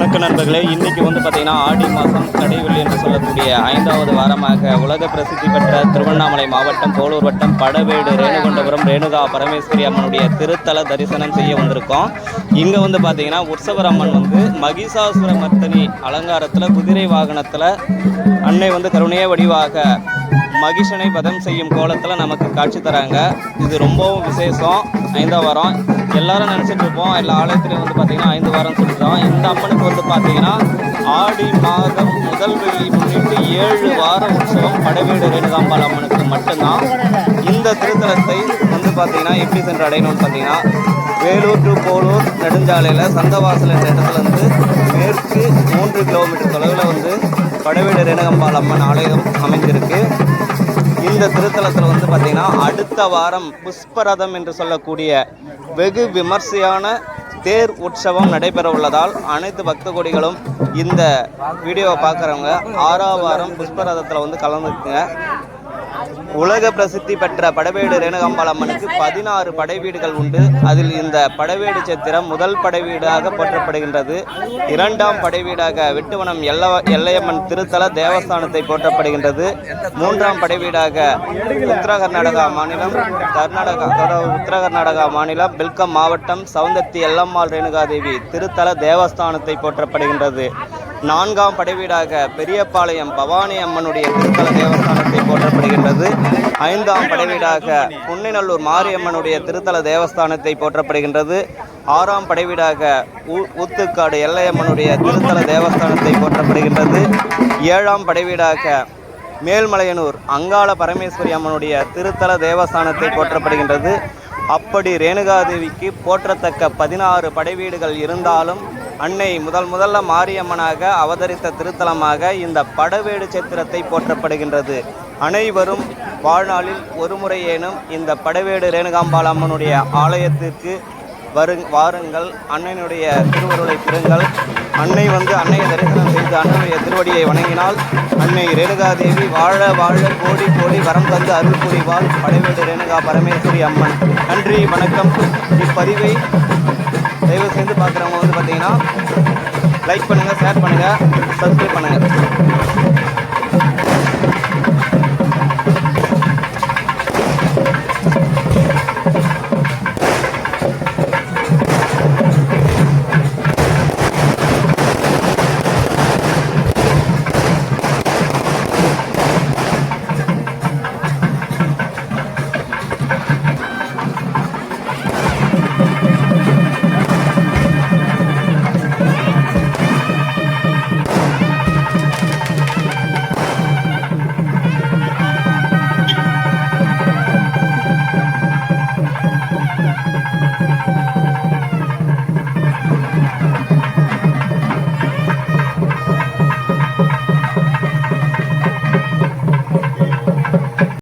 வணக்க நண்பர்களே, இன்றைக்கி பார்த்தீங்கன்னா ஆடி மாதம் கடைவெள்ளி என்று சொல்லக்கூடிய 5வது வாரமாக உலக பிரசித்தி பெற்ற திருவண்ணாமலை மாவட்டம் போலூர் வட்டம் படவேடு ரேணுகொண்டபுரம் ரேணுகா பரமேஸ்வரி அம்மனுடைய திருத்தல தரிசனம் செய்ய வந்திருக்கோம். இங்கே பார்த்தீங்கன்னா உற்சவர் அம்மன் மகிஷாசுர மர்த்தனி அலங்காரத்தில் குதிரை வாகனத்தில் அன்னை கருணைய வடிவாக மகிஷனை வதம் செய்யும் கோலத்தில் நமக்கு காட்சி தராங்க. இது ரொம்பவும் விசேஷம். 5ஆம் வாரம் எல்லாரும் நினச்சிட்டு இருப்போம், எல்லா ஆலயத்திலையும் பார்த்தீங்கன்னா 5 வாரம் சொல்லிட்டோம். இந்த அம்மனுக்கு பார்த்தீங்கன்னா ஆடி மாதம் முதல் வெள்ளி முன்னிட்டு 7 வார உற்சவம் படவேடு ரேணுகாம்பாள் அம்மனுக்கு மட்டும்தான். இந்த திருத்தலத்தை பார்த்தீங்கன்னா எப்படி சென்று அடையணும்னு பார்த்தீங்கன்னா வேலூர் டு போலூர் நெடுஞ்சாலையில் சந்தவாசல் என்ற இடத்துல மேற்கு 3 கிலோமீட்டர் தொலைவில் படவேடு ரேணுகாம்பாள் அம்மன் ஆலயம் அமைந்திருக்கு. இந்த திருத்தலத்தில் பார்த்தீங்கன்னா அடுத்த வாரம் புஷ்பரதம் என்று சொல்லக்கூடிய வெகு விமர்சையான தேர் உற்சவம் நடைபெற உள்ளதால் அனைத்து பக்த கோடிகளும் இந்த வீடியோவை பார்க்குறவங்க 6ஆம் வாரம் புஷ்பரதத்தில் கலந்துக்குங்க. உலக பிரசித்தி பெற்ற படவேடு ரேணுகாம்பாள் அம்மனுக்கு 16 படைவீடுகள் உண்டு. அதில் இந்த படவேடு சத்திரம் முதல் படைவீடாக போற்றப்படுகின்றது. 2ஆம் படைவீடாக வெட்டுவனம் எல்லையம்மன் திருத்தல தேவஸ்தானத்தை போற்றப்படுகின்றது. 3ஆம் படைவீடாக உத்தர கர்நாடகா மாநிலம் பெல்கம் மாவட்டம் சவுந்தத்தி எல்லம்மாள் ரேணுகாதேவி திருத்தல தேவஸ்தானத்தை போற்றப்படுகின்றது. 4ஆம் படைவீடாக பெரியபாளையம் பவானி அம்மனுடைய திருத்தல தேவஸ்தானத்தை போற்றப்படுகின்றது. 5ஆம் படைவீடாக புன்னைநல்லூர் மாரியம்மனுடைய திருத்தல தேவஸ்தானத்தை போற்றப்படுகின்றது. 6ஆம் படைவீடாக ஊத்துக்காடு எல்லையம்மனுடைய திருத்தல தேவஸ்தானத்தை போற்றப்படுகின்றது. 7ஆம் படைவீடாக மேல்மலையனூர் அங்காள பரமேஸ்வரி அம்மனுடைய திருத்தல தேவஸ்தானத்தை போற்றப்படுகின்றது. அப்படி ரேணுகாதேவிக்கு போற்றத்தக்க 16 படைவீடுகள் இருந்தாலும் அன்னை முதல்ல மாரியம்மனாக அவதரித்த திருத்தலமாக இந்த படவேடு சத்திரத்தை போற்றப்படுகின்றது. அனைவரும் வாழ்நாளில் ஒரு முறையேனும் இந்த படவேடு ரேணுகாம்பாள் அம்மனுடைய ஆலயத்திற்கு வாருங்கள். அன்னையினுடைய திருவருளை பெறுங்கள். அன்னை அன்னையை தரிசனம் செய்து அன்னையுடைய திருவடியை வணங்கினால் அன்னை ரேணுகாதேவி வாழ வாழ கோடி கோடி வரம் தந்து அருள் புரிவாள் படவேடு ரேணுகா பரமேஸ்வரி அம்மன். நன்றி, வணக்கம். இப்பதிவை தயவு செய்து பார்க்குறவங்க பார்த்தீங்கன்னா லைக் பண்ணுங்கள், ஷேர் பண்ணுங்கள், சப்ஸ்கிரைப் பண்ணுங்கள்.